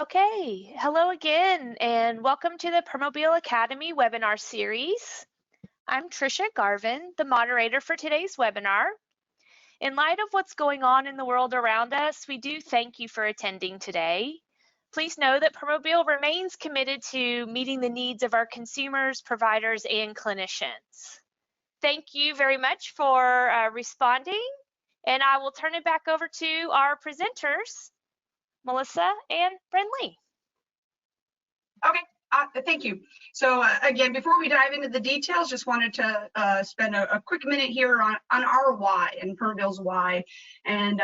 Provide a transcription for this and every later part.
Okay, hello again, and welcome to the Permobil Academy webinar series. I'm Tricia Garvin, the moderator for today's webinar. In light of what's going on in the world around us, we do thank you for attending today. Please know that Permobil remains committed to meeting the needs of our consumers, providers, and clinicians. Thank you very much for responding, and I will turn it back over to our presenters, Melissa and Brenly. Okay, thank you. So again, before we dive into the details, just wanted to spend a quick minute here on our why and Permobil's why. And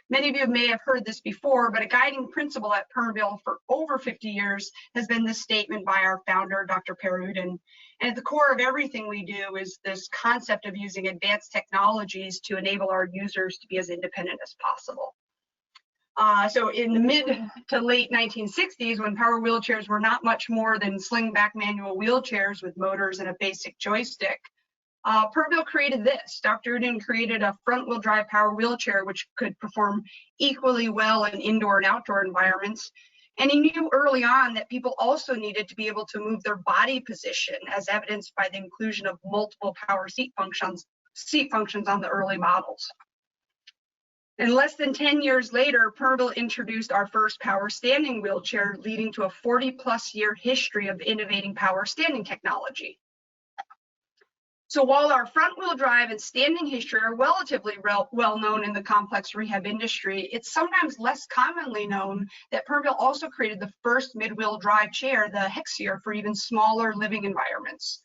many of you may have heard this before, but a guiding principle at Permobil for over 50 years has been this statement by our founder, Dr. Permobil. And at the core of everything we do is this concept of using advanced technologies to enable our users to be as independent as possible. So in the mid to late 1960s, when power wheelchairs were not much more than sling-back manual wheelchairs with motors and a basic joystick, Permobil created this. Dr. Uden created a front-wheel drive power wheelchair which could perform equally well in indoor and outdoor environments. And he knew early on that people also needed to be able to move their body position, as evidenced by the inclusion of multiple power seat functions on the early models. And less than 10 years later, Permobil introduced our first power standing wheelchair, leading to a 40+ year history of innovating power standing technology. So while our front wheel drive and standing history are relatively well known in the complex rehab industry, it's sometimes less commonly known that Permobil also created the first mid-wheel drive chair, the Hexier, for even smaller living environments.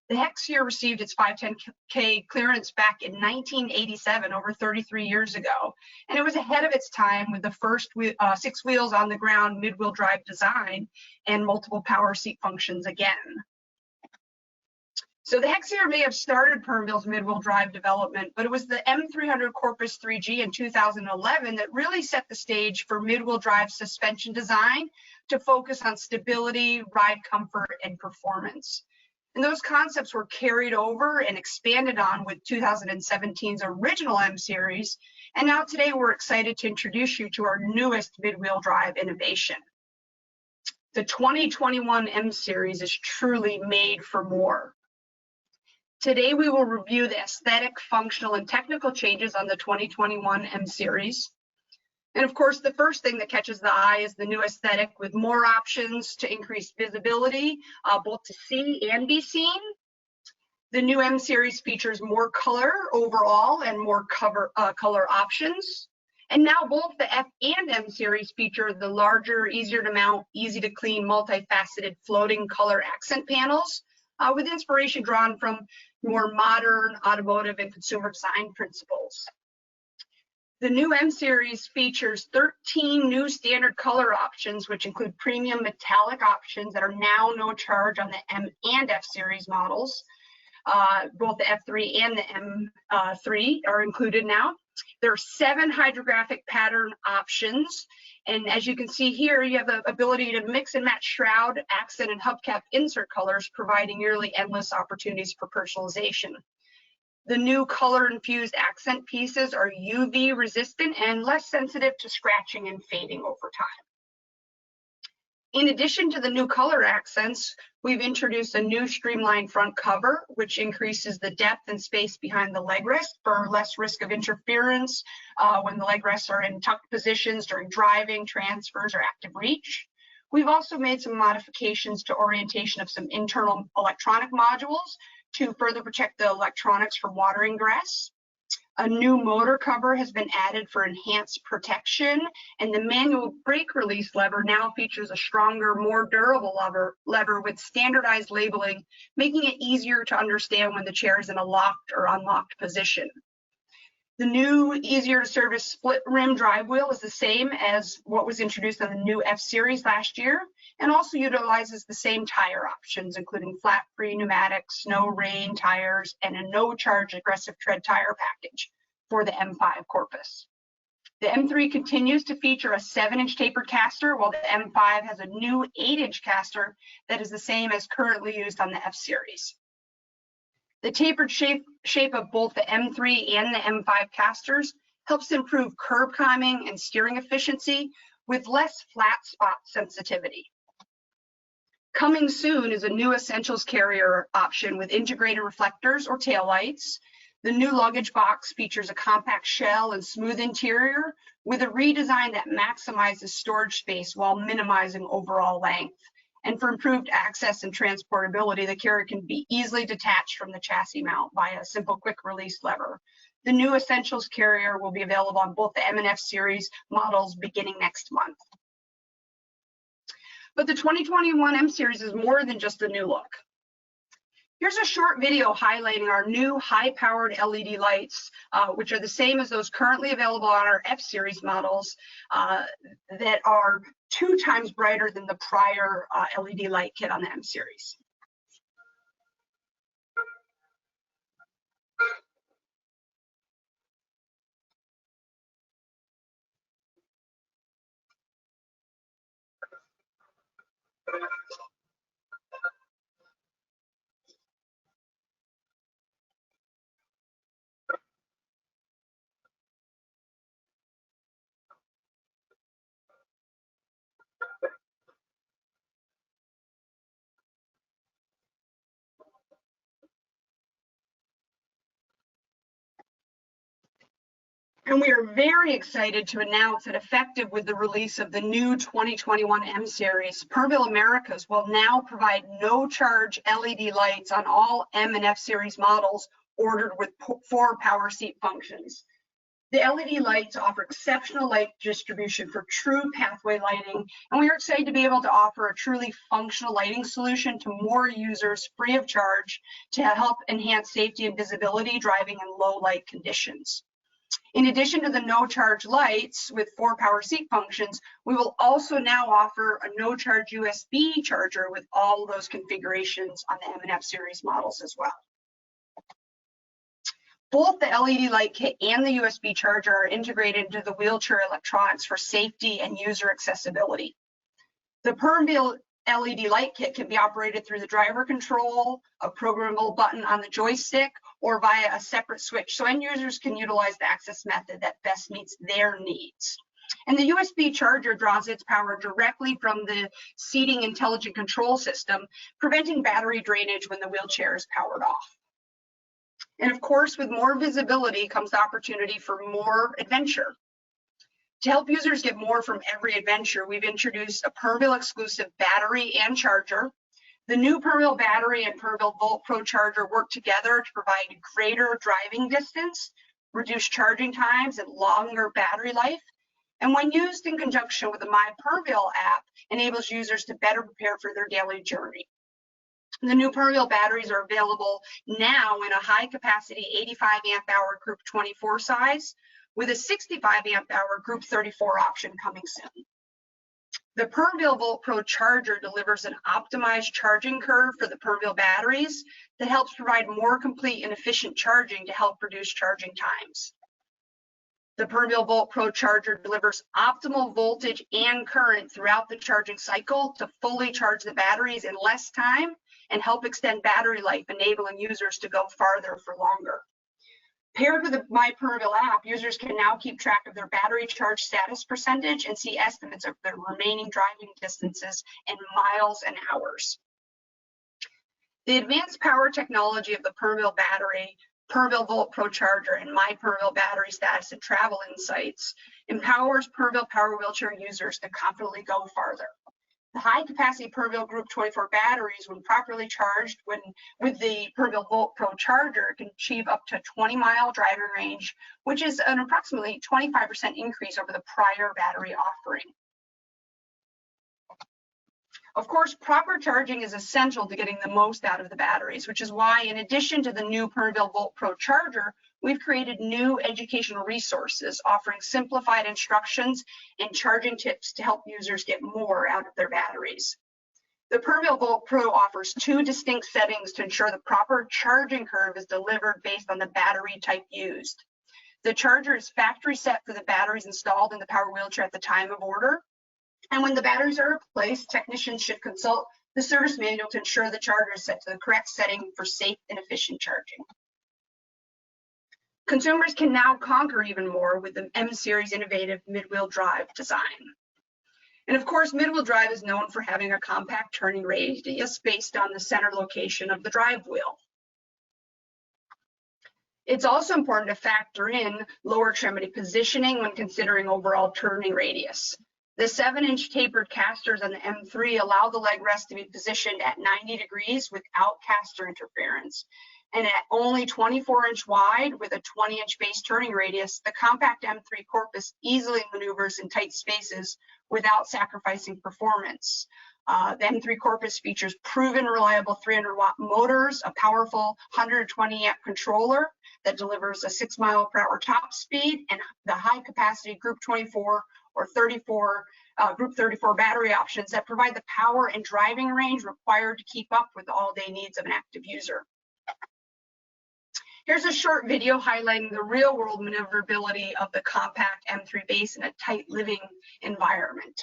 The Hexier received its 510K clearance back in 1987, over 33 years ago, and it was ahead of its time with the first 6 wheels on the ground mid-wheel drive design and multiple power seat functions again. So the Hexier may have started Permobil's mid-wheel drive development, but it was the M300 Corpus 3G in 2011 that really set the stage for mid-wheel drive suspension design to focus on stability, ride comfort, and performance. And those concepts were carried over and expanded on with 2017's original M series. And now today we're excited to introduce you to our newest mid-wheel drive innovation. The 2021 M series is truly made for more. Today we will review the aesthetic, functional, and technical changes on the 2021 M series. And of course, the first thing that catches the eye is the new aesthetic with more options to increase visibility, both to see and be seen. The new M series features more color overall and more color options. And now both the F and M series feature the larger, easier to mount, easy to clean, multifaceted floating color accent panels with inspiration drawn from more modern automotive and consumer design principles. The new M series features 13 new standard color options, which include premium metallic options that are now no charge on the M and F series models. Both the F3 and the M3 are included now. There are 7 hydrographic pattern options. And as you can see here, you have the ability to mix and match shroud, accent, and hubcap insert colors, providing nearly endless opportunities for personalization. The new color-infused accent pieces are UV resistant and less sensitive to scratching and fading over time. In addition to the new color accents, we've introduced a new streamlined front cover, which increases the depth and space behind the leg rest for less risk of interference when the leg rests are in tucked positions during driving, transfers, or active reach. We've also made some modifications to orientation of some internal electronic modules to further protect the electronics from water ingress. A new motor cover has been added for enhanced protection, and the manual brake release lever now features a stronger, more durable lever with standardized labeling, making it easier to understand when the chair is in a locked or unlocked position. The new, easier to service split rim drive wheel is the same as what was introduced on the new F series last year, and also utilizes the same tire options, including flat-free pneumatics, snow rain tires, and a no-charge aggressive tread tire package for the M5 Corpus. The M3 continues to feature a 7-inch tapered caster, while the M5 has a new 8-inch caster that is the same as currently used on the F series. The tapered shape of both the M3 and the M5 casters helps improve curb climbing and steering efficiency, with less flat spot sensitivity. Coming soon is a new essentials carrier option with integrated reflectors or taillights. The new luggage box features a compact shell and smooth interior with a redesign that maximizes storage space while minimizing overall length. And for improved access and transportability, the carrier can be easily detached from the chassis mount by a simple quick release lever. The new essentials carrier will be available on both the M and F series models beginning next month. But the 2021 M series is more than just a new look. Here's a short video highlighting our new high-powered LED lights, which are the same as those currently available on our F series models that are 2 times brighter than the prior LED light kit on the M series. And we are very excited to announce that effective with the release of the new 2021 M series, Permobil Americas will now provide no charge LED lights on all M and F series models ordered with 4 power seat functions. The LED lights offer exceptional light distribution for true pathway lighting, and we are excited to be able to offer a truly functional lighting solution to more users free of charge to help enhance safety and visibility driving in low light conditions. In addition to the no charge lights with 4 power seat functions, we will also now offer a no charge USB charger with all those configurations on the M and F series models as well. Both the LED light kit and the USB charger are integrated into the wheelchair electronics for safety and user accessibility. The Permobil LED light kit can be operated through the driver control, a programmable button on the joystick, or via a separate switch, so end users can utilize the access method that best meets their needs. And the USB charger draws its power directly from the seating intelligent control system, preventing battery drainage when the wheelchair is powered off. And of course, with more visibility comes the opportunity for more adventure. To help users get more from every adventure, we've introduced a Permobil exclusive battery and charger. The new Permobil battery and Permobil Volt Pro charger work together to provide greater driving distance, reduce charging times, and longer battery life. And when used in conjunction with the My Permobil app, enables users to better prepare for their daily journey. The new Permobil batteries are available now in a high capacity 85 amp hour group 24 size with a 65 amp hour group 34 option coming soon. The Permobil Volt Pro charger delivers an optimized charging curve for the Permobil batteries that helps provide more complete and efficient charging to help reduce charging times. The Permobil Volt Pro charger delivers optimal voltage and current throughout the charging cycle to fully charge the batteries in less time and help extend battery life, enabling users to go farther for longer. Paired with the My Permobil app, users can now keep track of their battery charge status percentage and see estimates of their remaining driving distances in miles and hours. The advanced power technology of the Permobil battery, Permobil Volt Pro charger, and My Permobil battery status and travel insights empowers Permobil power wheelchair users to confidently go farther. The high-capacity Permobil Group 24 batteries, when properly charged with the Permobil Volt Pro charger, can achieve up to 20-mile driving range, which is an approximately 25% increase over the prior battery offering. Of course, proper charging is essential to getting the most out of the batteries, which is why, in addition to the new Permobil Volt Pro charger, we've created new educational resources offering simplified instructions and charging tips to help users get more out of their batteries. The Permobil Volt Pro offers 2 distinct settings to ensure the proper charging curve is delivered based on the battery type used. The charger is factory set for the batteries installed in the power wheelchair at the time of order. And when the batteries are replaced, technicians should consult the service manual to ensure the charger is set to the correct setting for safe and efficient charging. Consumers can now conquer even more with the M Series innovative mid-wheel drive design. And of course, mid-wheel drive is known for having a compact turning radius based on the center location of the drive wheel. It's also important to factor in lower extremity positioning when considering overall turning radius. The 7-inch tapered casters on the M3 allow the leg rest to be positioned at 90 degrees without caster interference. And at only 24-inch wide with a 20-inch base turning radius, the compact M3 Corpus easily maneuvers in tight spaces without sacrificing performance. The M3 Corpus features proven reliable 300-watt motors, a powerful 120-amp controller that delivers a 6 mile/hour top speed, and the high-capacity Group 24 or 34 Group 34 battery options that provide the power and driving range required to keep up with the all-day needs of an active user. Here's a short video highlighting the real-world maneuverability of the compact M3 base in a tight living environment.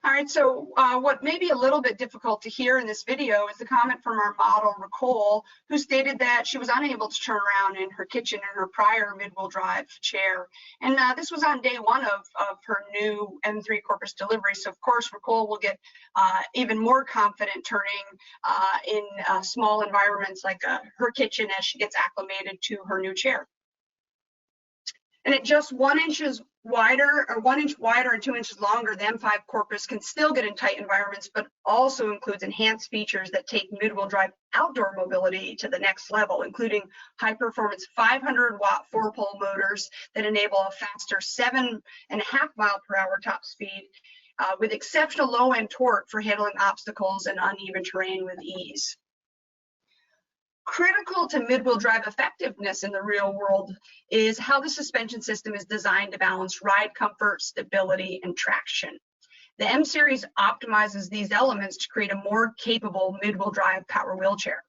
All right, so what may be a little bit difficult to hear in this video is the comment from our model, Nicole, who stated that she was unable to turn around in her kitchen in her prior mid-wheel drive chair. And this was on day one of her new M3 Corpus delivery. So of course, Nicole will get even more confident turning in small environments like her kitchen as she gets acclimated to her new chair. And at just 1 inch wider and 2 inches longer, the M5 Corpus can still get in tight environments, but also includes enhanced features that take mid-wheel drive outdoor mobility to the next level, including high-performance 500-watt 4-pole motors that enable a faster 7.5 mile/hour top speed with exceptional low-end torque for handling obstacles and uneven terrain with ease. Critical to mid-wheel drive effectiveness in the real world is how the suspension system is designed to balance ride comfort, stability, and traction. The M Series optimizes these elements to create a more capable mid-wheel drive power wheelchair.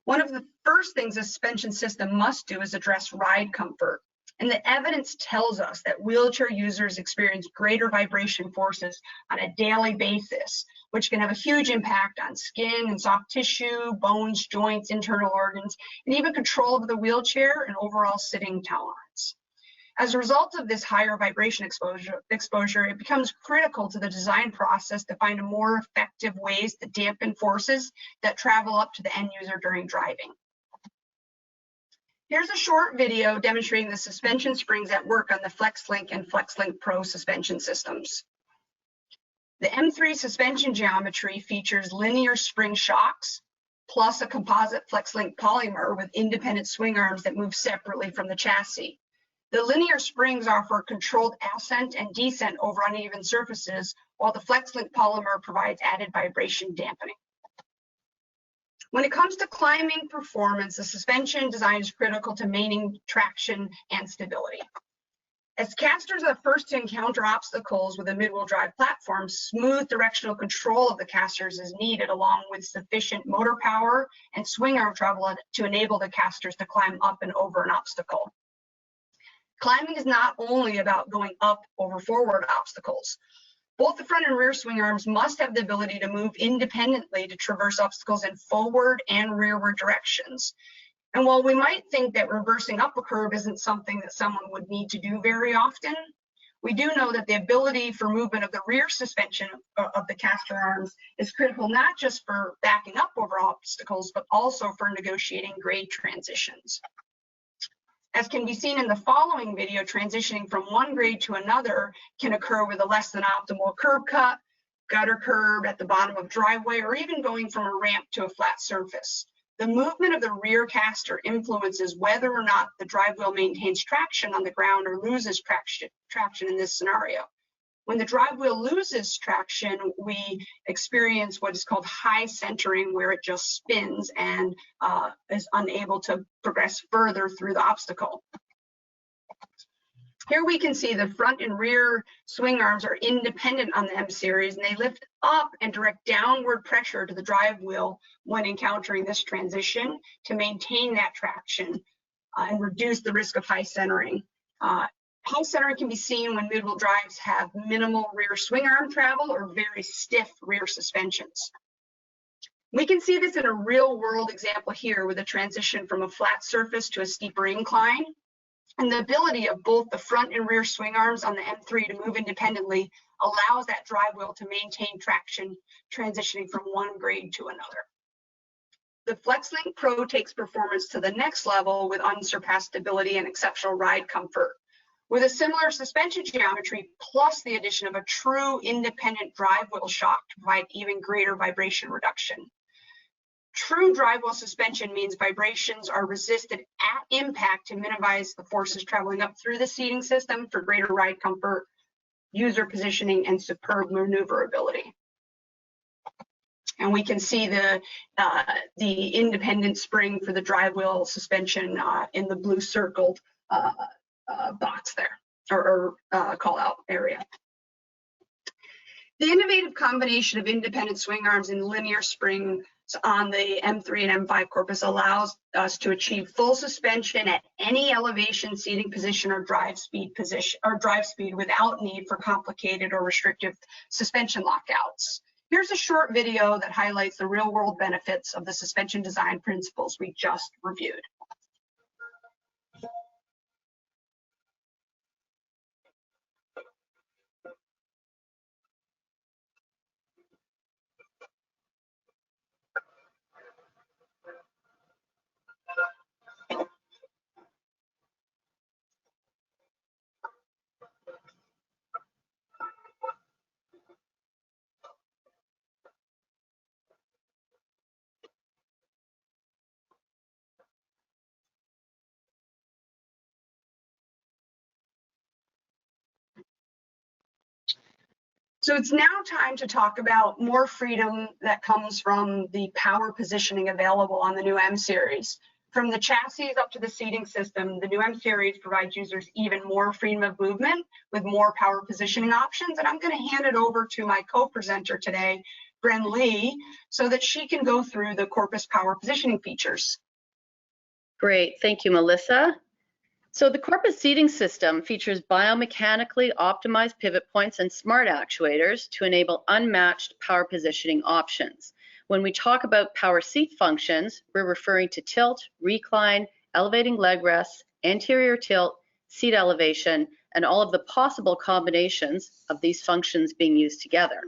One of the first things a suspension system must do is address ride comfort. And the evidence tells us that wheelchair users experience greater vibration forces on a daily basis, which can have a huge impact on skin and soft tissue, bones, joints, internal organs, and even control of the wheelchair and overall sitting tolerance. As a result of this higher vibration exposure, it becomes critical to the design process to find more effective ways to dampen forces that travel up to the end user during driving. Here's a short video demonstrating the suspension springs at work on the FlexLink and FlexLink Pro suspension systems. The M3 suspension geometry features linear spring shocks, plus a composite FlexLink polymer with independent swing arms that move separately from the chassis. The linear springs offer controlled ascent and descent over uneven surfaces, while the FlexLink polymer provides added vibration dampening. When it comes to climbing performance, the suspension design is critical to maintaining traction and stability. As casters are first to encounter obstacles with a mid-wheel drive platform, smooth directional control of the casters is needed, along with sufficient motor power and swing arm travel to enable the casters to climb up and over an obstacle. Climbing is not only about going up over forward obstacles. Both the front and rear swing arms must have the ability to move independently to traverse obstacles in forward and rearward directions. And while we might think that reversing up a curb isn't something that someone would need to do very often, we do know that the ability for movement of the rear suspension of the caster arms is critical, not just for backing up over obstacles, but also for negotiating grade transitions. As can be seen in the following video, transitioning from one grade to another can occur with a less than optimal curb cut, gutter curb at the bottom of driveway, or even going from a ramp to a flat surface. The movement of the rear caster influences whether or not the drive wheel maintains traction on the ground or loses traction in this scenario. When the drive wheel loses traction, we experience what is called high centering, where it just spins and is unable to progress further through the obstacle. Here we can see the front and rear swing arms are independent on the M series, and they lift up and direct downward pressure to the drive wheel when encountering this transition to maintain that traction and reduce the risk of high centering. High centering can be seen when mid-wheel drives have minimal rear swing arm travel or very stiff rear suspensions. We can see this in a real-world example here with a transition from a flat surface to a steeper incline. And the ability of both the front and rear swing arms on the M3 to move independently allows that drive wheel to maintain traction, transitioning from one grade to another. The FlexLink Pro takes performance to the next level with unsurpassed stability and exceptional ride comfort. With a similar suspension geometry, plus the addition of a true independent drive wheel shock to provide even greater vibration reduction. True drive wheel suspension means vibrations are resisted at impact to minimize the forces traveling up through the seating system for greater ride comfort, user positioning, and superb maneuverability. And we can see the independent spring for the drive wheel suspension in the blue circled box there, or call out area. The innovative combination of independent swing arms and linear springs on the M3 and M5 corpus allows us to achieve full suspension at any elevation, seating position, or drive speed without need for complicated or restrictive suspension lockouts. Here's a short video that highlights the real-world benefits of the suspension design principles we just reviewed. So it's now time to talk about more freedom that comes from the power positioning available on the new M series. From the chassis up to the seating system, the new M series provides users even more freedom of movement with more power positioning options. And I'm going to hand it over to my co-presenter today, Bren Lee, so that she can go through the Corpus power positioning features. Great, thank you, Melissa. So the Corpus seating system features biomechanically optimized pivot points and smart actuators to enable unmatched power positioning options. When we talk about power seat functions, we're referring to tilt, recline, elevating leg rests, anterior tilt, seat elevation, and all of the possible combinations of these functions being used together.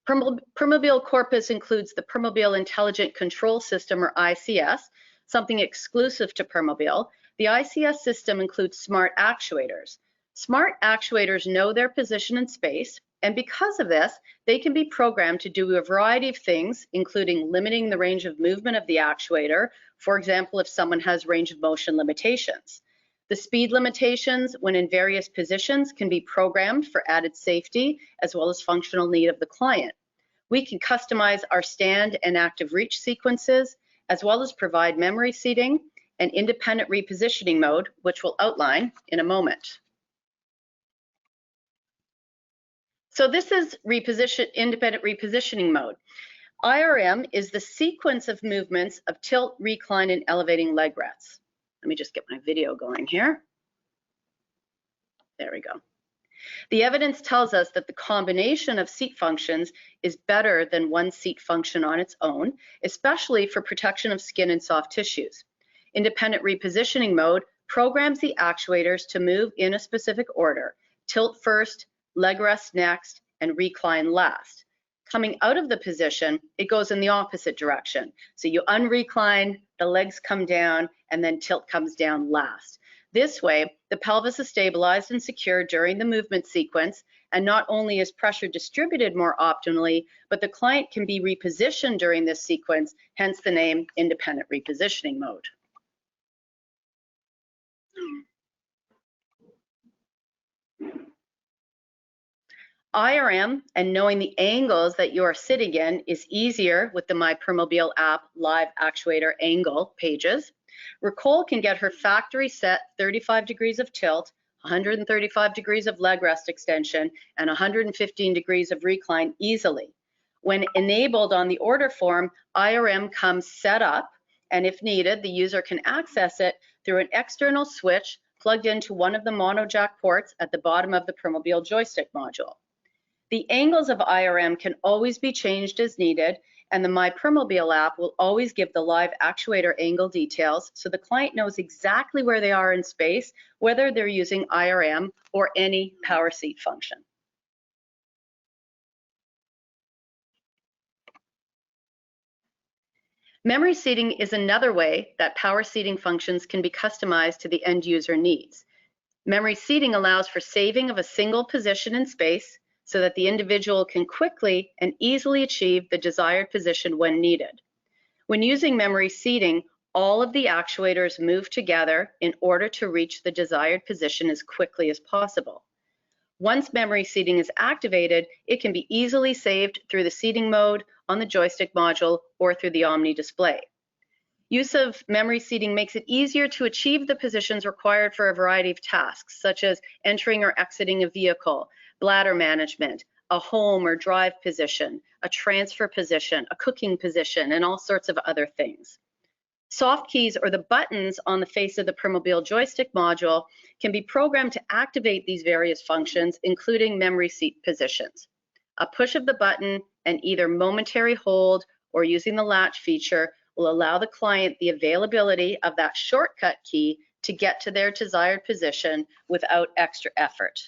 Permobil Corpus includes the Permobil Intelligent Control System, or ICS, something exclusive to Permobil. The ICS system includes smart actuators. Smart actuators know their position in space, and because of this, they can be programmed to do a variety of things, including limiting the range of movement of the actuator, for example, if someone has range of motion limitations. The speed limitations, when in various positions, can be programmed for added safety as well as functional need of the client. We can customize our stand and active reach sequences, as well as provide memory seating and independent repositioning mode, which we'll outline in a moment. So this is independent repositioning mode. IRM is the sequence of movements of tilt, recline, and elevating leg rests. Let me just get my video going here. There we go. The evidence tells us that the combination of seat functions is better than one seat function on its own, especially for protection of skin and soft tissues. Independent repositioning mode programs the actuators to move in a specific order: tilt first, leg rest next, and recline last. Coming out of the position, it goes in the opposite direction. So you unrecline, the legs come down, and then tilt comes down last. This way, the pelvis is stabilized and secure during the movement sequence, and not only is pressure distributed more optimally, but the client can be repositioned during this sequence, hence the name independent repositioning mode. IRM and knowing the angles that you are sitting in is easier with the My Permobil app live actuator angle pages. Ricole can get her factory set 35 degrees of tilt, 135 degrees of leg rest extension, and 115 degrees of recline easily. When enabled on the order form, IRM comes set up, and if needed, the user can access it through an external switch plugged into one of the mono jack ports at the bottom of the Permobil joystick module. The angles of IRM can always be changed as needed, and the My Permobil app will always give the live actuator angle details so the client knows exactly where they are in space, whether they're using IRM or any power seat function. Memory seating is another way that power seating functions can be customized to the end user needs. Memory seating allows for saving of a single position in space so that the individual can quickly and easily achieve the desired position when needed. When using memory seating, all of the actuators move together in order to reach the desired position as quickly as possible. Once memory seating is activated, it can be easily saved through the seating mode on the joystick module or through the Omni display. Use of memory seating makes it easier to achieve the positions required for a variety of tasks, such as entering or exiting a vehicle, bladder management, a home or drive position, a transfer position, a cooking position, and all sorts of other things. Soft keys, or the buttons on the face of the Permobil joystick module, can be programmed to activate these various functions, including memory seat positions. A push of the button and either momentary hold or using the latch feature will allow the client the availability of that shortcut key to get to their desired position without extra effort.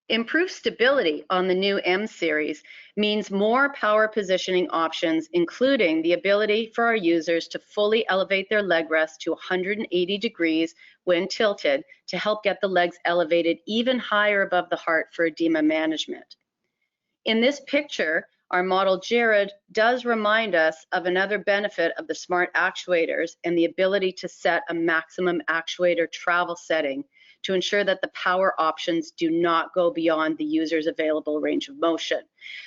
Improved stability on the new M series means more power positioning options, including the ability for our users to fully elevate their leg rest to 180 degrees when tilted to help get the legs elevated even higher above the heart for edema management. In this picture, our model Jared does remind us of another benefit of the smart actuators and the ability to set a maximum actuator travel setting to ensure that the power options do not go beyond the user's available range of motion.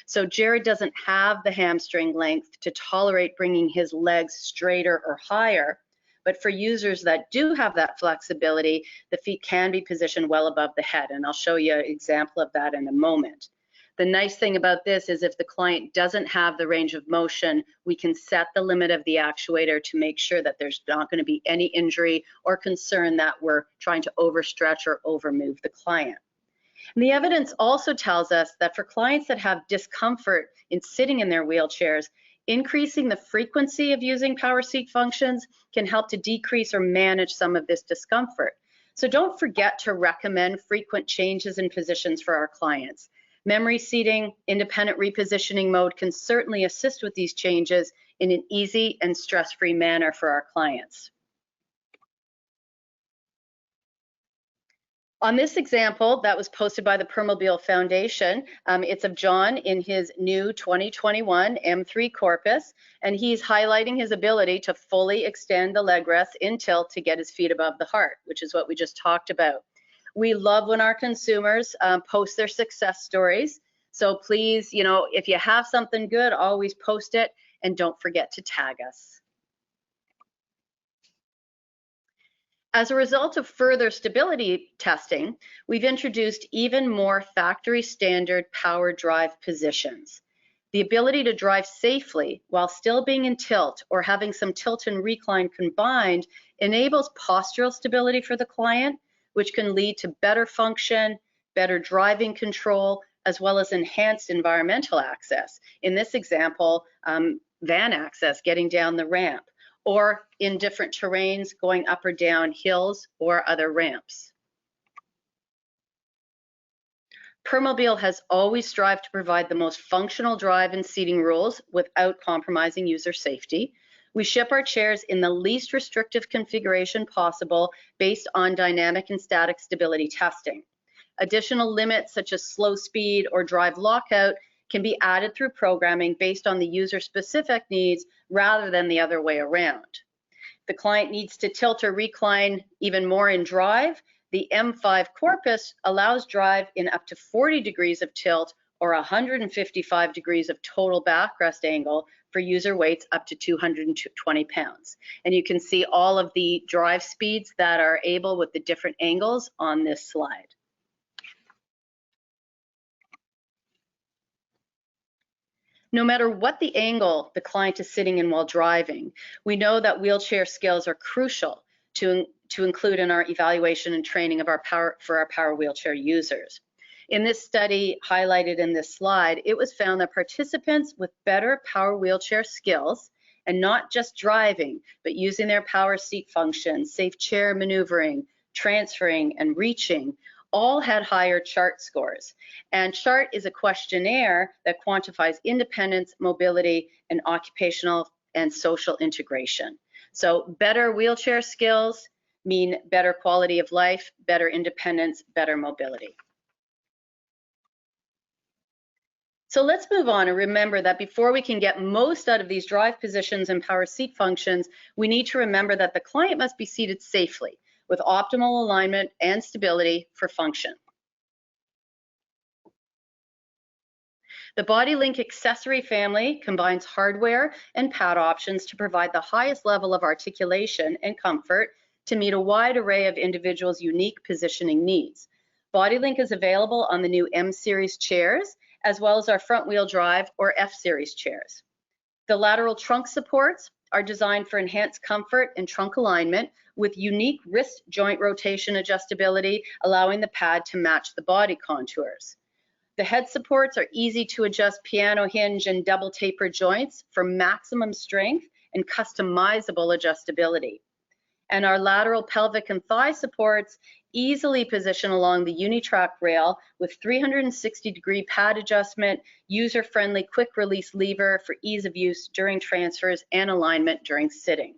So Jared doesn't have the hamstring length to tolerate bringing his legs straighter or higher, but for users that do have that flexibility, the feet can be positioned well above the head, and I'll show you an example of that in a moment. The nice thing about this is if the client doesn't have the range of motion, we can set the limit of the actuator to make sure that there's not going to be any injury or concern that we're trying to overstretch or overmove the client. And the evidence also tells us that for clients that have discomfort in sitting in their wheelchairs, increasing the frequency of using power seat functions can help to decrease or manage some of this discomfort. So don't forget to recommend frequent changes in positions for our clients. Memory seating, independent repositioning mode can certainly assist with these changes in an easy and stress-free manner for our clients. On this example that was posted by the Permobil Foundation, it's of John in his new 2021 M3 Corpus, and he's highlighting his ability to fully extend the leg rest in tilt to get his feet above the heart, which is what we just talked about. We love when our consumers post their success stories. So please, if you have something good, always post it and don't forget to tag us. As a result of further stability testing, we've introduced even more factory standard power drive positions. The ability to drive safely while still being in tilt or having some tilt and recline combined enables postural stability for the client, which can lead to better function, better driving control, as well as enhanced environmental access. In this example, van access, getting down the ramp, or in different terrains, going up or down hills or other ramps. Permobil has always strived to provide the most functional drive and seating rules without compromising user safety. We ship our chairs in the least restrictive configuration possible based on dynamic and static stability testing. Additional limits such as slow speed or drive lockout can be added through programming based on the user-specific needs rather than the other way around. If the client needs to tilt or recline even more in drive, the M5 Corpus allows drive in up to 40 degrees of tilt or 155 degrees of total backrest angle for user weights up to 220 pounds. And you can see all of the drive speeds that are able with the different angles on this slide. No matter what the angle the client is sitting in while driving, we know that wheelchair skills are crucial to include in our evaluation and training of our power wheelchair users. In this study highlighted in this slide, it was found that participants with better power wheelchair skills, and not just driving, but using their power seat function, safe chair maneuvering, transferring, and reaching, all had higher CHART scores. And CHART is a questionnaire that quantifies independence, mobility, and occupational and social integration. So better wheelchair skills mean better quality of life, better independence, better mobility. So let's move on and remember that before we can get most out of these drive positions and power seat functions, we need to remember that the client must be seated safely with optimal alignment and stability for function. The BodyLink accessory family combines hardware and pad options to provide the highest level of articulation and comfort to meet a wide array of individuals' unique positioning needs. BodyLink is available on the new M Series chairs, as well as our front wheel drive or F Series chairs. The lateral trunk supports are designed for enhanced comfort and trunk alignment with unique wrist joint rotation adjustability, allowing the pad to match the body contours. The head supports are easy to adjust piano hinge and double taper joints for maximum strength and customizable adjustability. And our lateral pelvic and thigh supports easily position along the unitrack rail with 360-degree pad adjustment, user-friendly quick release lever for ease of use during transfers and alignment during sitting.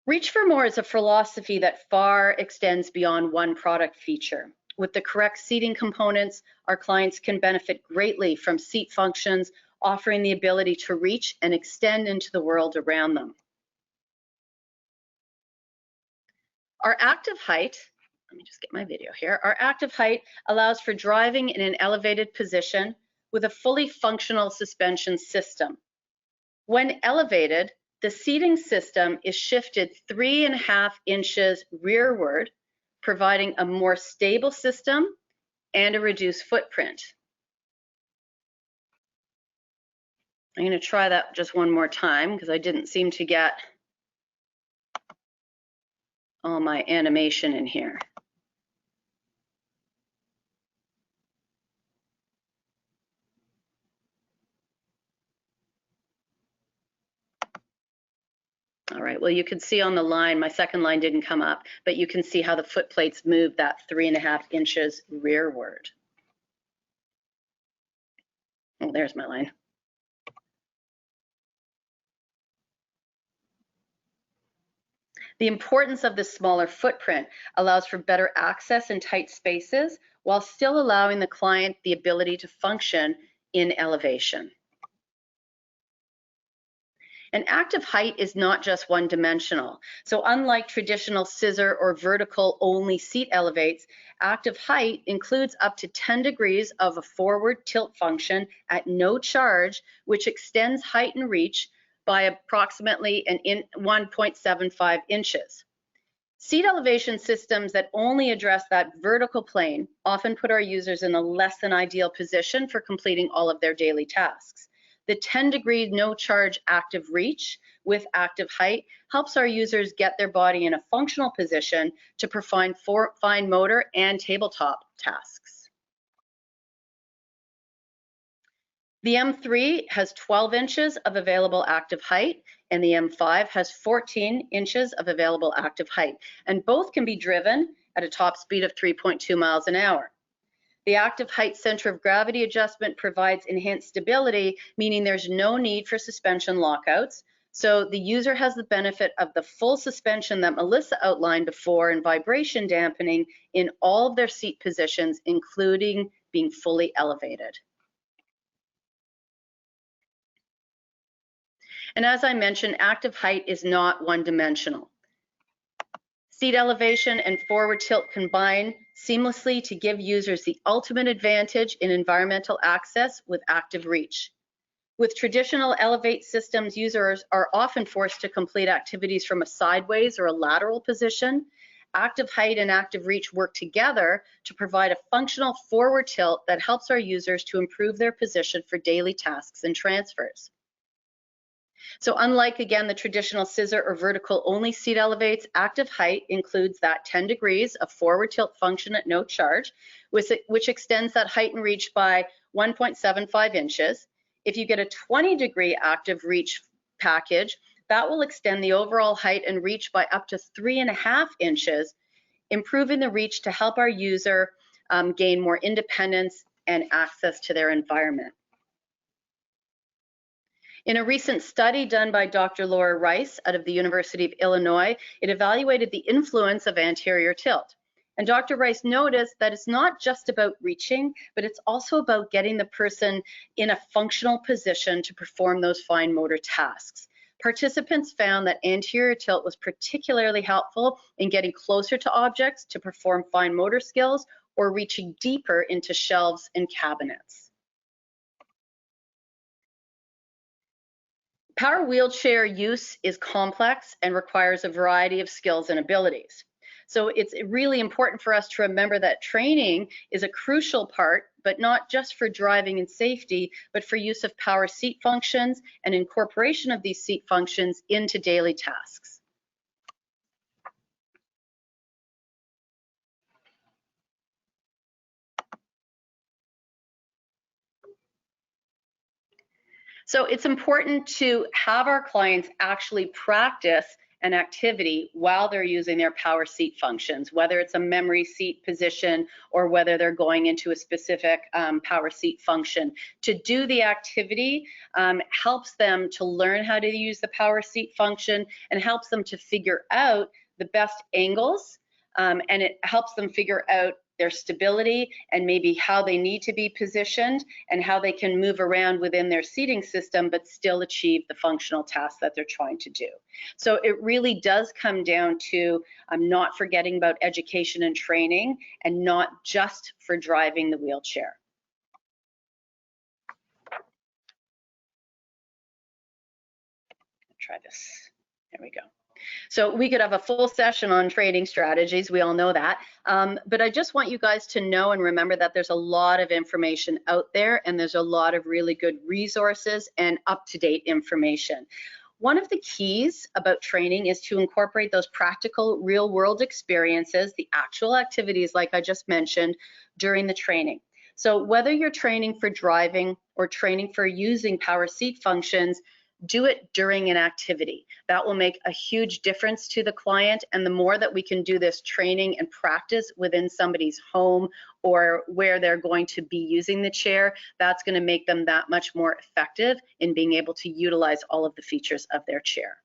Reach for More is a philosophy that far extends beyond one product feature. With the correct seating components, our clients can benefit greatly from seat functions, offering the ability to reach and extend into the world around them. Our active height, let me just get my video here. Our active height allows for driving in an elevated position with a fully functional suspension system. When elevated, the seating system is shifted 3.5 inches rearward, providing a more stable system and a reduced footprint. I'm going to try that just one more time because I didn't seem to get all my animation in here. All right, well, you can see on the line, my second line didn't come up, but you can see how the foot plates move that 3.5 inches rearward. Oh, there's my line. The importance of this smaller footprint allows for better access in tight spaces while still allowing the client the ability to function in elevation. And active height is not just one-dimensional. So unlike traditional scissor or vertical only seat elevates, active height includes up to 10 degrees of a forward tilt function at no charge, which extends height and reach by approximately 1.75 inches. Seat elevation systems that only address that vertical plane often put our users in a less than ideal position for completing all of their daily tasks. The 10-degree no-charge active reach with active height helps our users get their body in a functional position to perform fine motor and tabletop tasks. The M3 has 12 inches of available active height, and the M5 has 14 inches of available active height, and both can be driven at a top speed of 3.2 miles an hour. The active height center of gravity adjustment provides enhanced stability, meaning there's no need for suspension lockouts. So the user has the benefit of the full suspension that Melissa outlined before and vibration dampening in all of their seat positions, including being fully elevated. And as I mentioned, active height is not one-dimensional. Seat elevation and forward tilt combine seamlessly to give users the ultimate advantage in environmental access with active reach. With traditional Elevate systems, users are often forced to complete activities from a sideways or a lateral position. Active height and active reach work together to provide a functional forward tilt that helps our users to improve their position for daily tasks and transfers. So unlike, again, the traditional scissor or vertical only seat elevates, active height includes that 10 degrees of forward tilt function at no charge, which extends that height and reach by 1.75 inches. If you get a 20-degree active reach package, that will extend the overall height and reach by up to 3.5 inches, improving the reach to help our user gain more independence and access to their environment. In a recent study done by Dr. Laura Rice out of the University of Illinois, it evaluated the influence of anterior tilt. And Dr. Rice noticed that it's not just about reaching, but it's also about getting the person in a functional position to perform those fine motor tasks. Participants found that anterior tilt was particularly helpful in getting closer to objects to perform fine motor skills or reaching deeper into shelves and cabinets. Power wheelchair use is complex and requires a variety of skills and abilities. So it's really important for us to remember that training is a crucial part, but not just for driving and safety, but for use of power seat functions and incorporation of these seat functions into daily tasks. So it's important to have our clients actually practice an activity while they're using their power seat functions, whether it's a memory seat position or whether they're going into a specific power seat function. To do the activity helps them to learn how to use the power seat function and helps them to figure out the best angles, and it helps them figure out their stability and maybe how they need to be positioned and how they can move around within their seating system but still achieve the functional tasks that they're trying to do. So it really does come down to not forgetting about education and training and not just for driving the wheelchair. Try this. There we go. So we could have a full session on training strategies, we all know that, but I just want you guys to know and remember that there's a lot of information out there and there's a lot of really good resources and up-to-date information. One of the keys about training is to incorporate those practical real-world experiences, the actual activities like I just mentioned, during the training. So whether you're training for driving or training for using power seat functions, do it during an activity. That will make a huge difference to the client, and the more that we can do this training and practice within somebody's home or where they're going to be using the chair, that's going to make them that much more effective in being able to utilize all of the features of their chair.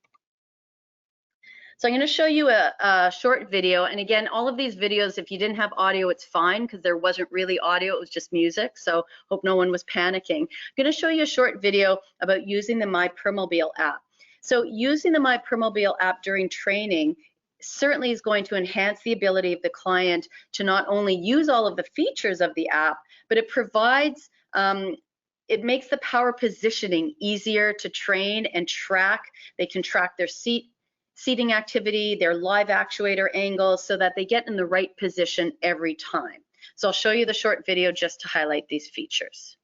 So I'm going to show you a short video, and again, all of these videos, if you didn't have audio, it's fine because there wasn't really audio, it was just music, so hope no one was panicking. I'm going to show you a short video about using the My Permobil app. So using the My Permobil app during training certainly is going to enhance the ability of the client to not only use all of the features of the app, but it provides it makes the power positioning easier to train and track. They can track their seating activity, their live actuator angles, so that they get in the right position every time. So I'll show you the short video just to highlight these features.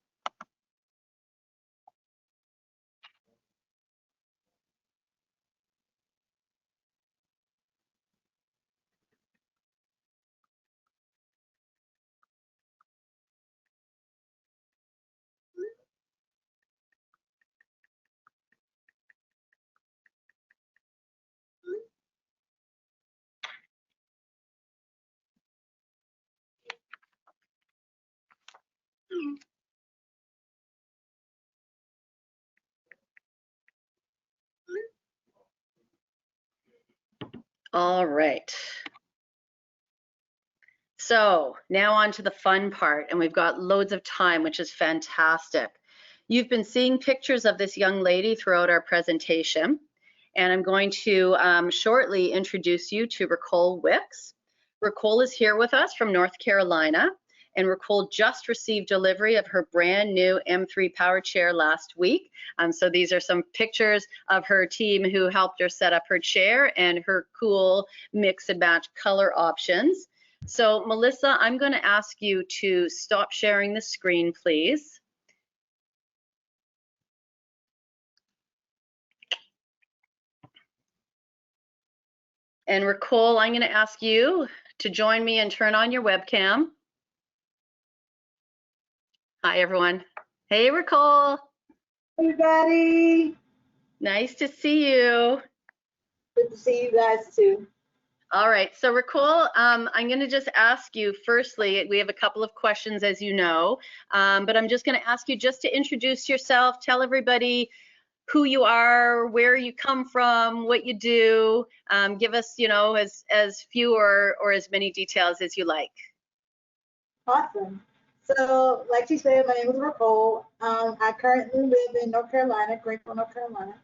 All right. So now on to the fun part, and we've got loads of time, which is fantastic. You've been seeing pictures of this young lady throughout our presentation, and I'm going to shortly introduce you to Ricole Wicks. Ricole is here with us from North Carolina, and Ricole just received delivery of her brand new M3 power chair last week. So these are some pictures of her team who helped her set up her chair and her cool mix and match color options. So Melissa, I'm going to ask you to stop sharing the screen, please. And Ricole, I'm going to ask you to join me and turn on your webcam. Hi, everyone. Hey, Ricole. Hey, everybody. Nice to see you. Good to see you guys too. All right, so Ricole, I'm going to just ask you, firstly, we have a couple of questions, as you know, but I'm just going to ask you just to introduce yourself, tell everybody who you are, where you come from, what you do. Give us, you know, as few or as many details as you like. Awesome. So, like she said, my name is Ricole. I currently live in North Carolina, Greenville, North Carolina.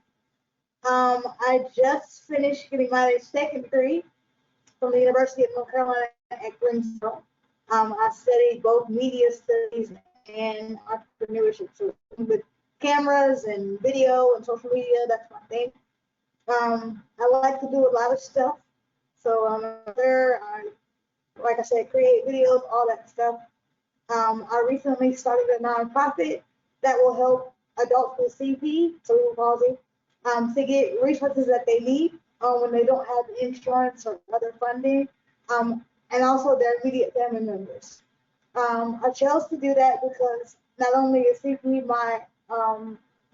I just finished getting my second degree from the University of North Carolina at Greensboro. I studied both media studies and entrepreneurship. So with cameras and video and social media, that's my thing. I like to do a lot of stuff. So like I said, create videos, all that stuff. I recently started a nonprofit that will help adults with CP, cerebral palsy, to get resources that they need when they don't have insurance or other funding, and also their immediate family members. I chose to do that because not only is CP my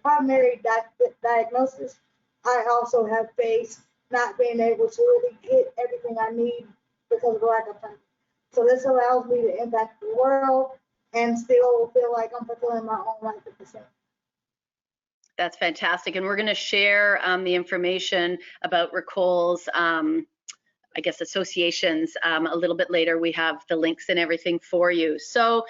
primary diagnosis, I also have faced not being able to really get everything I need because of lack of funding. So this allows me to impact the world and still feel like I'm fulfilling my own life at the same time. That's fantastic. And we're going to share the information about Ricole's, I guess, associations a little bit later. We have the links and everything for you. So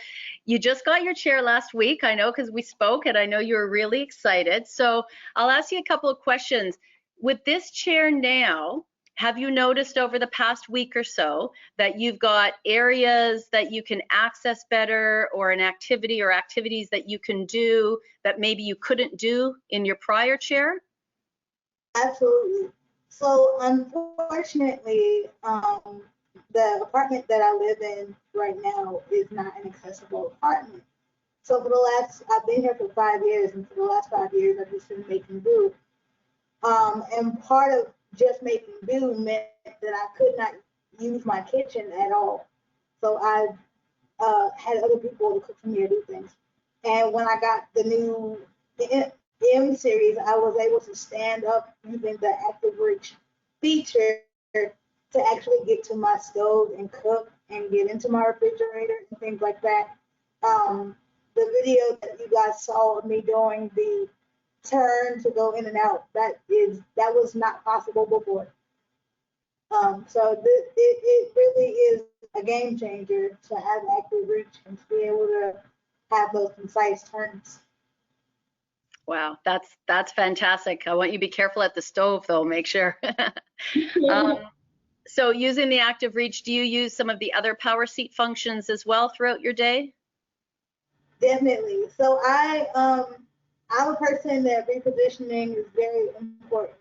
you just got your chair last week, I know, because we spoke, and I know you were really excited. So I'll ask you a couple of questions. With this chair now, have you noticed over the past week or so that you've got areas that you can access better, or an activity or activities that you can do that maybe you couldn't do in your prior chair? Absolutely. So unfortunately, the apartment that I live in right now is not an accessible apartment. So I've been here for 5 years, and for the last 5 years, I've just been making do. And part of just making do meant that I could not use my kitchen at all. So I had other people to cook for me or do things. And when I got the M series, I was able to stand up using the active reach feature to actually get to my stove and cook and get into my refrigerator and things like that. The video that you guys saw of me doing the turn to go in and out, that was not possible before. So it really is a game changer to have active reach and to be able to have those concise turns. Wow, that's fantastic. I want you to be careful at the stove, though. Make sure. So using the active reach, do you use some of the other power seat functions as well throughout your day? Definitely. So I'm a person that repositioning is very important.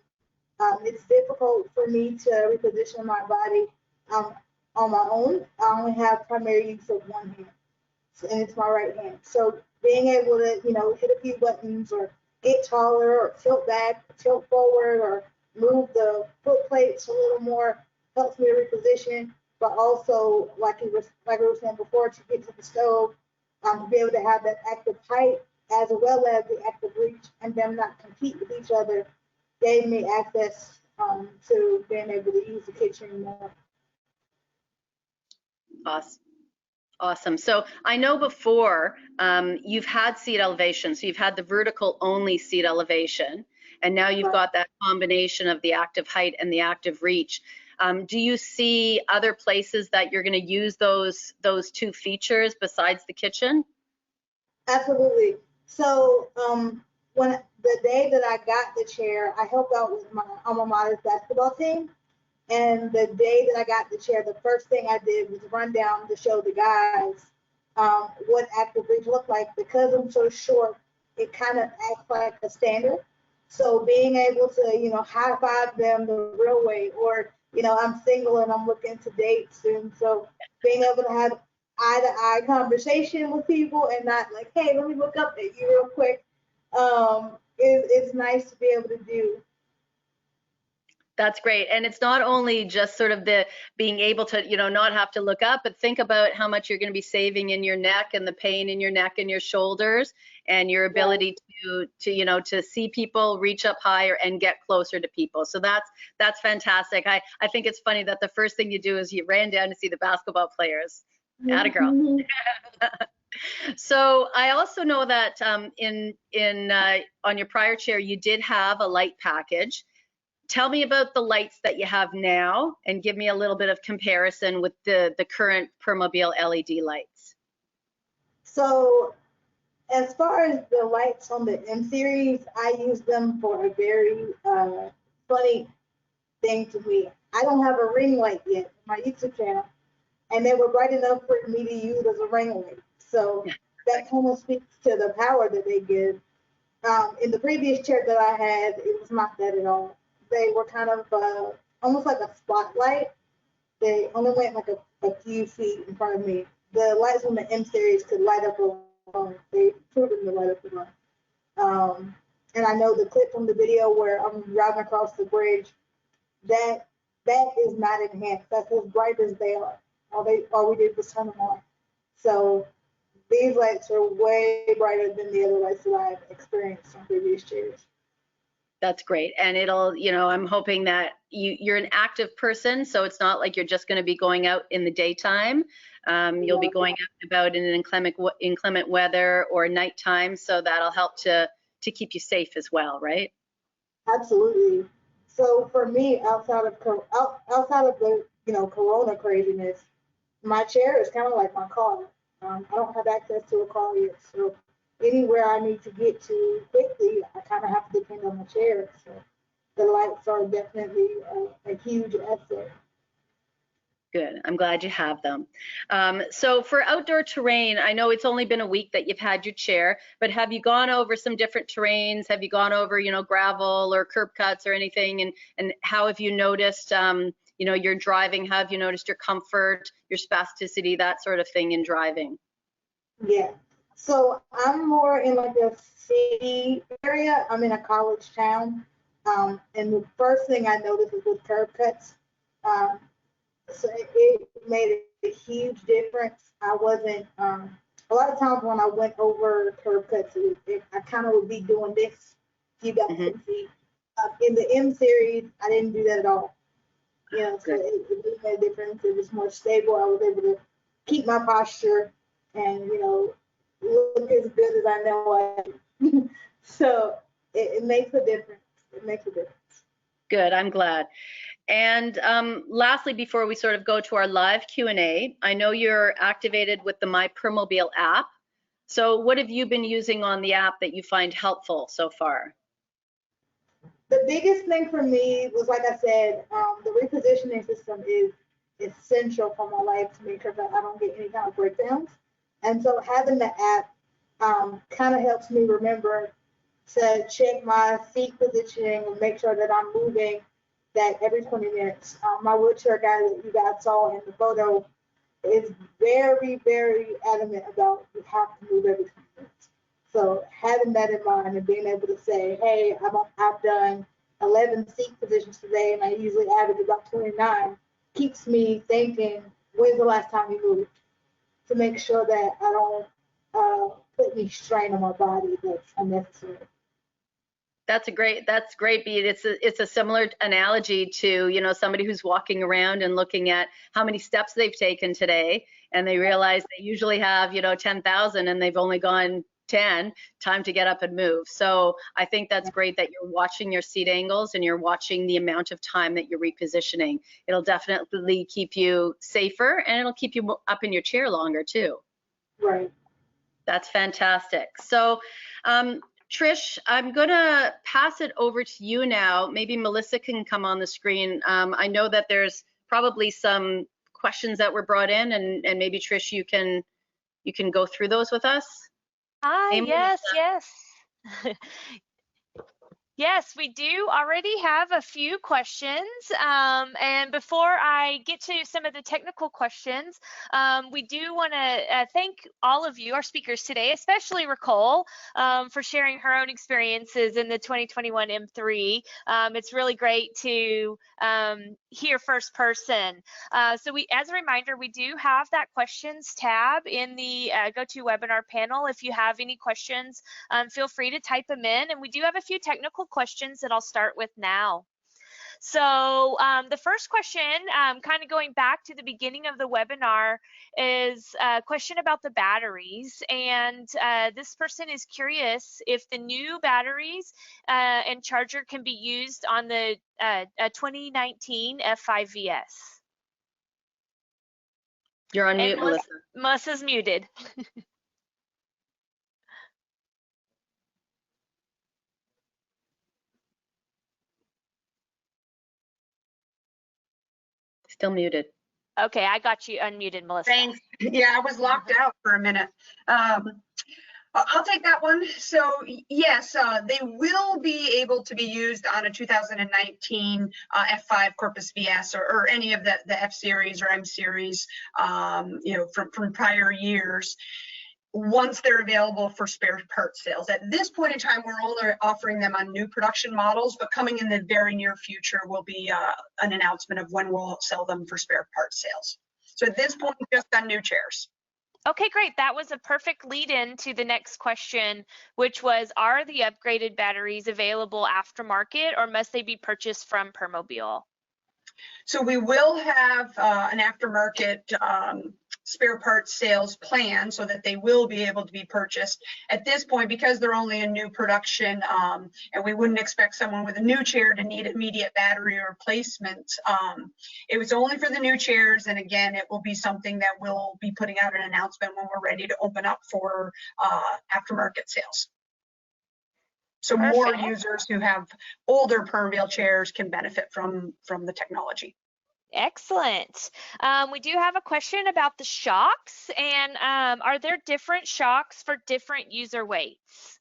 It's difficult for me to reposition my body on my own. I only have primary use of one hand, and it's my right hand. So being able to, hit a few buttons or get taller or tilt back, tilt forward, or move the foot plates a little more helps me reposition. But also, like we were saying before, to get to the stove, to be able to have that active height as well as the active reach, and them not compete with each other, gave me access to being able to use the kitchen more. Awesome. So I know before you've had seat elevation, so you've had the vertical only seat elevation, and now you've got that combination of the active height and the active reach. Do you see other places that you're going to use those two features besides the kitchen? Absolutely. So when the day that I got the chair, I helped out with my alma mater's basketball team. And the day that I got the chair, the first thing I did was run down to show the guys what active reach looked like. Because I'm so short, it kind of acts like a standard. So being able to, high five them the real way, or, I'm single and I'm looking to date soon. So being able to have eye to eye conversation with people and not like, hey, let me look up at you real quick, is nice to be able to do. That's great. And it's not only just sort of the being able to, not have to look up, but think about how much you're going to be saving in your neck and the pain in your neck and your shoulders, and your ability to see people, reach up higher and get closer to people. So that's fantastic. I think it's funny that the first thing you do is you ran down to see the basketball players. Atta girl. So I also know that on your prior chair, you did have a light package. Tell me about the lights that you have now and give me a little bit of comparison with the current Permobil LED lights. So as far as the lights on the M series, I use them for a very funny thing to me. I don't have a ring light yet on my YouTube channel, and they were bright enough for me to use as a ring light. So that kind of speaks to the power that they give. In the previous chair that I had, it was not that at all. They were kind of almost like a spotlight. They only went like a few feet in front of me. The lights on the M series could light up alone. They proven to light up alone. And I know the clip from the video where I'm driving across the bridge, that is not enhanced. That's as bright as they are. All we did was turn them on. So these lights are way brighter than the other lights that I've experienced on previous chairs. That's great. And it'll, I'm hoping that you're an active person, so it's not like you're just going to be going out in the daytime. You'll be going out and about in inclement weather or nighttime, so that'll help to keep you safe as well, right? Absolutely. So for me, outside of the Corona craziness, my chair is kind of like my car. I don't have access to a car yet, so anywhere I need to get to quickly, I kind of have to depend on the chair. So the lights are definitely a huge asset. Good. I'm glad you have them. So for outdoor terrain, I know it's only been a week that you've had your chair, but have you gone over some different terrains? Have you gone over, gravel or curb cuts or anything? And how have you noticed, your driving? How have you noticed your comfort, your spasticity, that sort of thing in driving? Yeah. So I'm more in like a city area. I'm in a college town. And the first thing I noticed was with curb cuts. So it made a huge difference. I wasn't, a lot of times when I went over curb cuts, I kind of would be doing this. You guys can see. In the M series, I didn't do that at all. So it really made a difference. It was more stable. I was able to keep my posture and, look as good as I know I do. So it makes a difference. It makes a difference. Good. I'm glad. And lastly, before we sort of go to our live Q&A, I know you're activated with the My Permobil app. So what have you been using on the app that you find helpful so far? The biggest thing for me was, like I said, the repositioning system is essential for my life to make sure that I don't get any kind of breakdowns. And so having the app kind of helps me remember to check my seat positioning and make sure that I'm moving that every 20 minutes. My wheelchair guy that you guys saw in the photo is very, very adamant about you have to move every 20 minutes. So having that in mind and being able to say, hey, I've done 11 seat positions today and I usually average about 29, keeps me thinking, when's the last time you moved? To make sure that I don't put any strain on my body that's unnecessary. That's great, Beat. It's a similar analogy to, somebody who's walking around and looking at how many steps they've taken today, and they realize they usually have, 10,000 and they've only gone 10, time to get up and move. So I think that's great that you're watching your seat angles and you're watching the amount of time that you're repositioning. It'll definitely keep you safer and it'll keep you up in your chair longer too. Right. That's fantastic. So Trish, I'm gonna pass it over to you now. Maybe Melissa can come on the screen. I know that there's probably some questions that were brought in, and maybe Trish, you can go through those with us. Hi, Hey, yes, Melissa. yes. Yes, we do already have a few questions. And before I get to some of the technical questions, we do want to thank all of you, our speakers today, especially Ricole, for sharing her own experiences in the 2021 M3. It's really great to hear first person. So as a reminder, we do have that questions tab in the GoToWebinar panel. If you have any questions, feel free to type them in. And we do have a few technical questions that I'll start with now. So the first question, kind of going back to the beginning of the webinar, is a question about the batteries. And this person is curious if the new batteries and charger can be used on the 2019 F5VS. You're on mute, Melissa. Melissa's muted. Still muted. Okay, I got you unmuted, Melissa. Thanks. Yeah, I was locked out for a minute. I'll take that one. So yes, they will be able to be used on a 2019 F5 Corpus VS or any of the F series or M series, from prior years, once they're available for spare parts sales. At this point in time, we're only offering them on new production models, but coming in the very near future will be an announcement of when we'll sell them for spare parts sales. So at this point, just on new chairs. Okay, great. That was a perfect lead in to the next question, which was, are the upgraded batteries available aftermarket or must they be purchased from Permobil? So we will have an aftermarket spare parts sales plan so that they will be able to be purchased. At this point, because they're only a new production, and we wouldn't expect someone with a new chair to need immediate battery replacement, it was only for the new chairs. And again, it will be something that we'll be putting out an announcement when we're ready to open up for aftermarket sales. So more users who have older Permobil chairs can benefit from the technology. Excellent. We do have a question about the shocks, and are there different shocks for different user weights?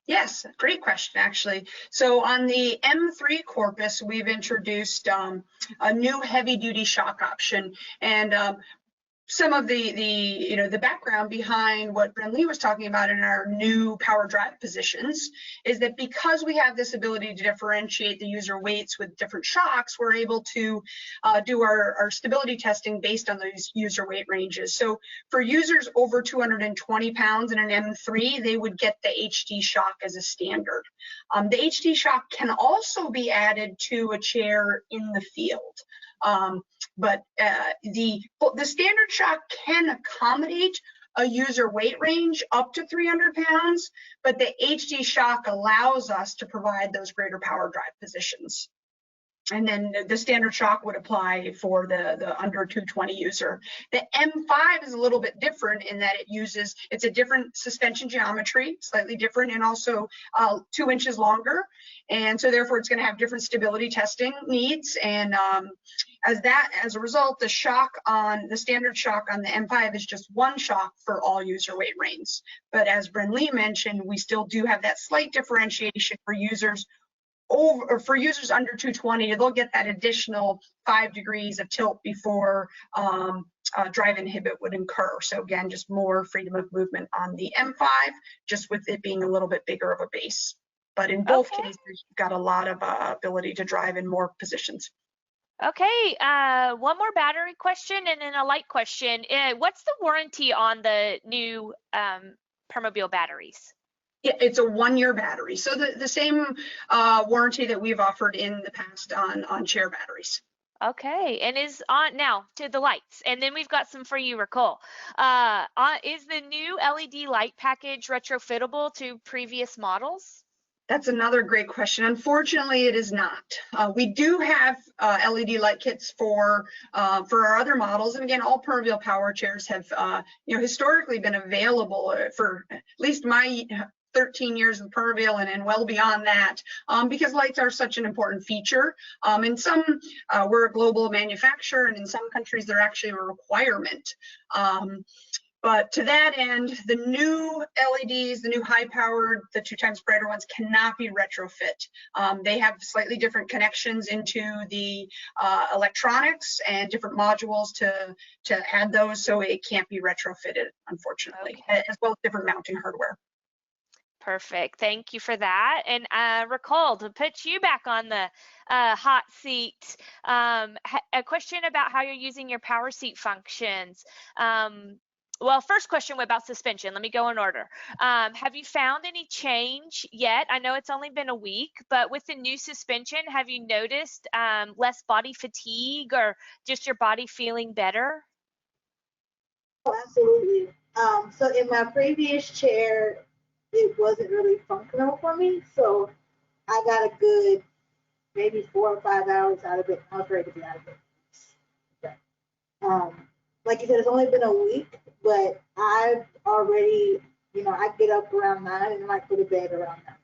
Yes, great question, actually. So on the M3 Corpus, we've introduced a new heavy-duty shock option, and some of the background behind what Brenly was talking about in our new power drive positions is that because we have this ability to differentiate the user weights with different shocks, we're able to do our stability testing based on those user weight ranges. So for users over 220 pounds in an M3, they would get the HD shock as a standard. The HD shock can also be added to a chair in the field. But the standard shock can accommodate a user weight range up to 300 pounds, but the HD shock allows us to provide those greater power drive positions. And then the standard shock would apply for the under 220 user. The M5 is a little bit different in that it's a different suspension geometry, slightly different, and also 2 inches longer. And so therefore it's going to have different stability testing needs. And as a result, the standard shock on the M5 is just one shock for all user weight ranges. But as Brenly mentioned, we still do have that slight differentiation for users under 220. They'll get that additional 5 degrees of tilt before drive inhibit would incur. So again, just more freedom of movement on the M5, just with it being a little bit bigger of a base. But in both cases, you've got a lot of ability to drive in more positions. Okay, one more battery question and then a light question. What's the warranty on the new Permobil batteries? Yeah, it's a 1-year battery. So the same warranty that we've offered in the past on chair batteries. Okay, and is on now to the lights, and then we've got some for you, Ricole. Is the new LED light package retrofittable to previous models? That's another great question. Unfortunately, it is not. We do have LED light kits for our other models, and again, all Permobil power chairs have historically been available for at least 13 years with Permobil and well beyond that, because lights are such an important feature. In some, we're a global manufacturer, and in some countries they're actually a requirement. But to that end, the new LEDs, the new high-powered, the 2 times brighter ones cannot be retrofit. They have slightly different connections into the electronics and different modules to add those, so it can't be retrofitted, unfortunately, as well as different mounting hardware. Perfect. Thank you for that. And Ricole, to put you back on the hot seat, a question about how you're using your power seat functions. Well, first question about suspension. Let me go in order. Have you found any change yet? I know it's only been a week, but with the new suspension, have you noticed less body fatigue or just your body feeling better? Oh, absolutely. So in my previous chair, it wasn't really functional for me. So I got a good maybe 4 or 5 hours out of it. I was ready to be out of it. Like you said, it's only been a week, but I've already, I get up around 9 and I go to bed around 9.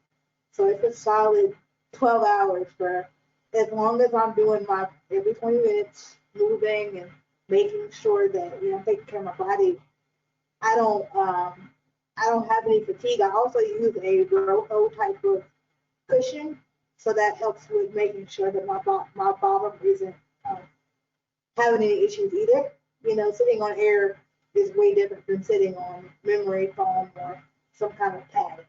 So it's a solid 12 hours for as long as I'm doing my every 20 minutes moving and making sure that, I'm taking care of my body. I don't have any fatigue. I also use a Roho type of cushion, so that helps with making sure that my bottom isn't having any issues either. Sitting on air is way different than sitting on memory foam or some kind of pad.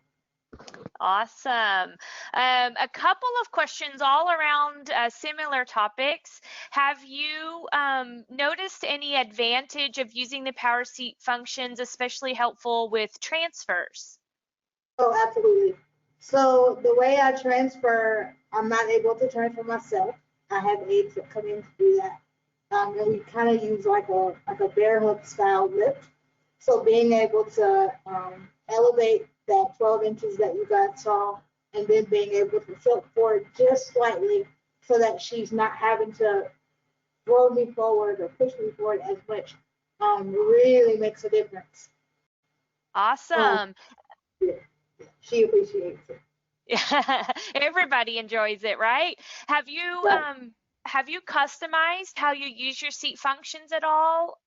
Awesome. A couple of questions all around similar topics. Have you noticed any advantage of using the power seat functions, especially helpful with transfers? Oh, absolutely. So the way I transfer, I'm not able to transfer myself. I have aides that come in to do that. And we kind of use like a bear hook style lift. So being able to elevate that 12 inches that you guys saw, and then being able to tilt forward just slightly so that she's not having to throw me forward or push me forward as much, really makes a difference. Awesome. Yeah, she appreciates it. Yeah, everybody enjoys it, right? Have you customized how you use your seat functions at all?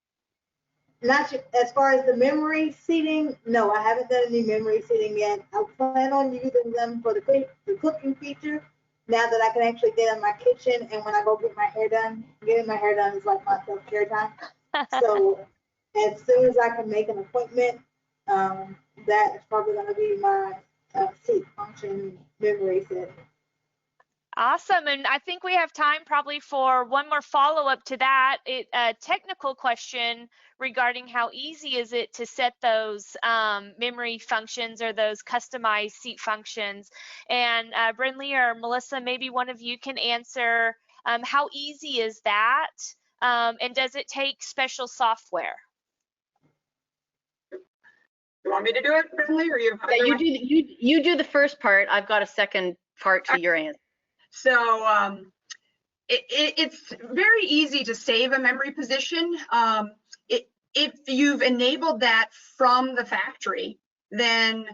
Not as far as the memory seating, no, I haven't done any memory seating yet. I plan on using them for the cooking feature now that I can actually get in my kitchen, and when I go get my hair done, getting my hair done is like my self-care time. So as soon as I can make an appointment, that is probably going to be my seat function memory setting. Awesome. And I think we have time probably for one more follow-up to that. A technical question regarding how easy is it to set those memory functions or those customized seat functions. And Brinley or Melissa, maybe one of you can answer how easy is that? And does it take special software? You want me to do it, Brinley, or you? Yeah, you do the first part. I've got a second part to your answer. So it's very easy to save a memory position. If you've enabled that from the factory, then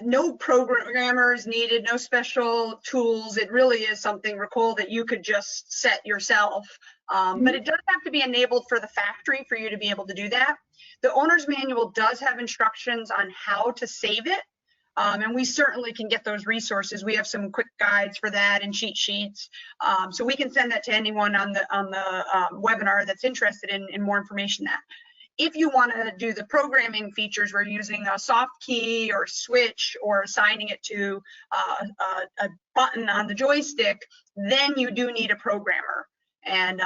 no programmers needed, no special tools. It really is something, Ricole, that you could just set yourself. But it does have to be enabled for the factory for you to be able to do that. The owner's manual does have instructions on how to save it. And we certainly can get those resources. We have some quick guides for that and cheat sheets. So we can send that to anyone on the webinar that's interested in more information. That if you want to do the programming features, we're using a soft key or switch or assigning it to a button on the joystick, then you do need a programmer. And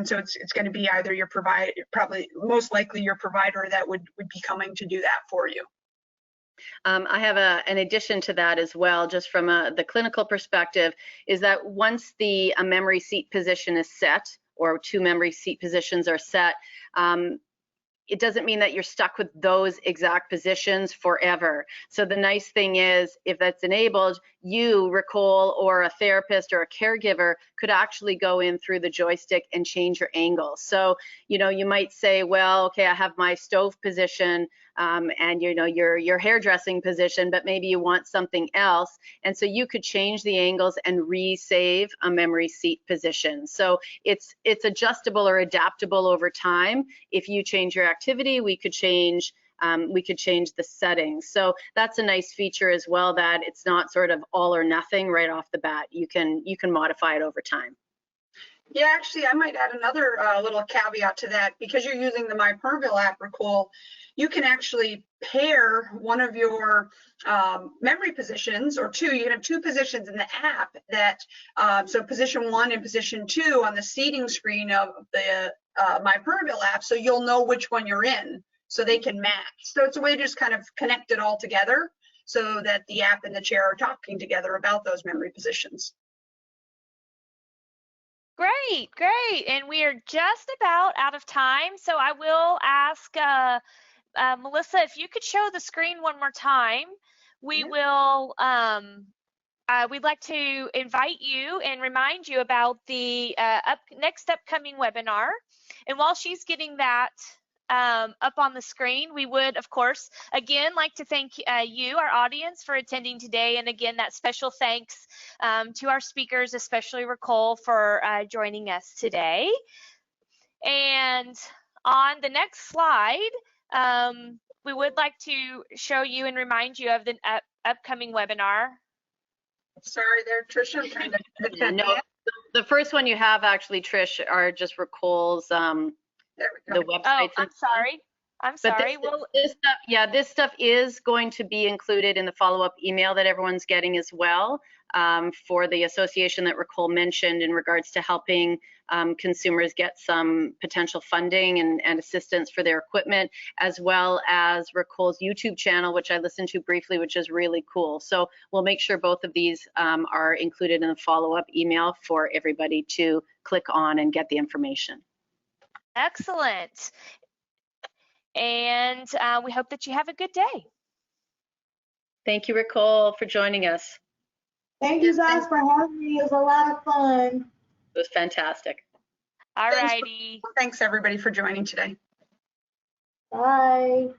so it's going to be either your provider, probably most likely your provider, that would be coming to do that for you. I have an addition to that as well, just from the clinical perspective, is that once the memory seat position is set, or 2 memory seat positions are set, it doesn't mean that you're stuck with those exact positions forever. So the nice thing is, if that's enabled, you, Ricole, or a therapist or a caregiver could actually go in through the joystick and change your angle. So, you might say, well, okay, I have my stove position and you know your hairdressing position, but maybe you want something else. And so you could change the angles and resave a memory seat position. So it's adjustable or adaptable over time. If you change your activity, we could change the settings. So that's a nice feature as well, that it's not sort of all or nothing right off the bat. You can modify it over time. Yeah, actually, I might add another little caveat to that. Because you're using the My Permobil app, Recall, you can actually pair one of your memory positions, or two. You can have two positions in the app that, so position 1 and position 2 on the seating screen of the My Permobil app, so you'll know which one you're in, so they can match. So it's a way to just kind of connect it all together so that the app and the chair are talking together about those memory positions. Great, great. And we are just about out of time. So I will ask Melissa, if you could show the screen one more time. We will, we'd like to invite you and remind you about the next upcoming webinar. And while she's getting that up on the screen, we would, of course, again, like to thank you, our audience, for attending today. And again, that special thanks to our speakers, especially Recall, for joining us today. And on the next slide, we would like to show you and remind you of the upcoming webinar. Sorry there, Tricia, I'm trying to Yeah, no, the first one you have actually, Trish, are just Recall's the websites. Oh, I'm sorry. Well, this stuff is going to be included in the follow-up email that everyone's getting as well, for the association that Recall mentioned in regards to helping consumers get some potential funding and assistance for their equipment, as well as Recall's YouTube channel, which I listened to briefly, which is really cool. So we'll make sure both of these are included in the follow-up email for everybody to click on and get the information. Excellent. And we hope that you have a good day. Thank you, Recall, for joining us. Thank you guys for having me. It was a lot of fun. It was fantastic. All righty. Thanks everybody for joining today. Bye.